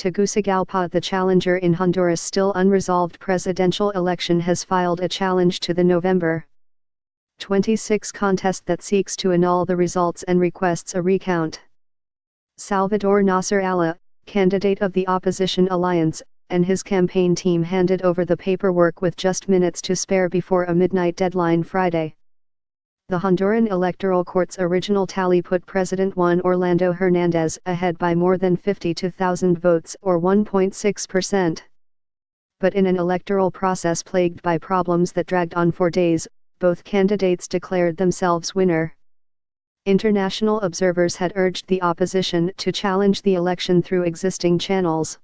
Tegucigalpa, the challenger in Honduras' still unresolved presidential election, has filed a challenge to the November 26 contest that seeks to annul the results and requests a recount. Salvador Nasser Alla, candidate of the opposition alliance, and his campaign team handed over the paperwork with just minutes to spare before a midnight deadline Friday. The Honduran Electoral Court's original tally put President Juan Orlando Hernández ahead by more than 52,000 votes, or 1.6%. But in an electoral process plagued by problems that dragged on for days, both candidates declared themselves winner. International observers had urged the opposition to challenge the election through existing channels.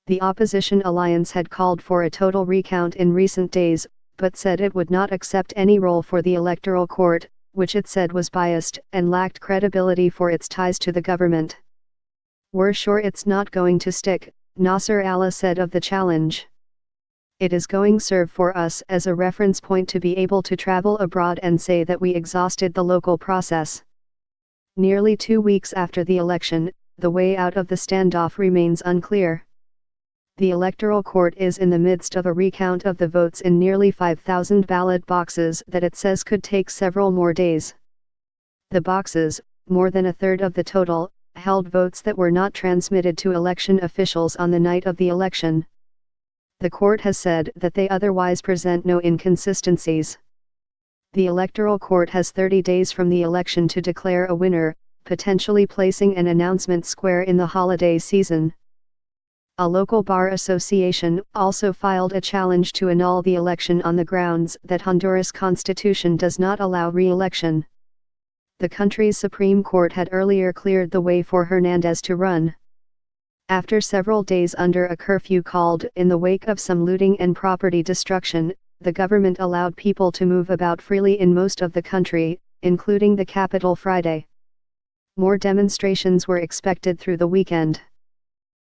The opposition alliance had called for a total recount in recent days, but said it would not accept any role for the Electoral Court, which it said was biased and lacked credibility for its ties to the government. "We're sure it's not going to stick," Nasser Alla said of the challenge. "It is going to serve for us as a reference point to be able to travel abroad and say that we exhausted the local process." Nearly 2 weeks after the election, the way out of the standoff remains unclear. The Electoral Court is in the midst of a recount of the votes in nearly 5,000 ballot boxes that it says could take several more days. The boxes, more than a third of the total, held votes that were not transmitted to election officials on the night of the election. The court has said that they otherwise present no inconsistencies. The Electoral Court has 30 days from the election to declare a winner, potentially placing an announcement square in the holiday season. A local bar association also filed a challenge to annul the election on the grounds that Honduras' constitution does not allow re-election. The country's Supreme Court had earlier cleared the way for Hernández to run. After several days under a curfew called in the wake of some looting and property destruction, the government allowed people to move about freely in most of the country, including the capital Friday. More demonstrations were expected through the weekend.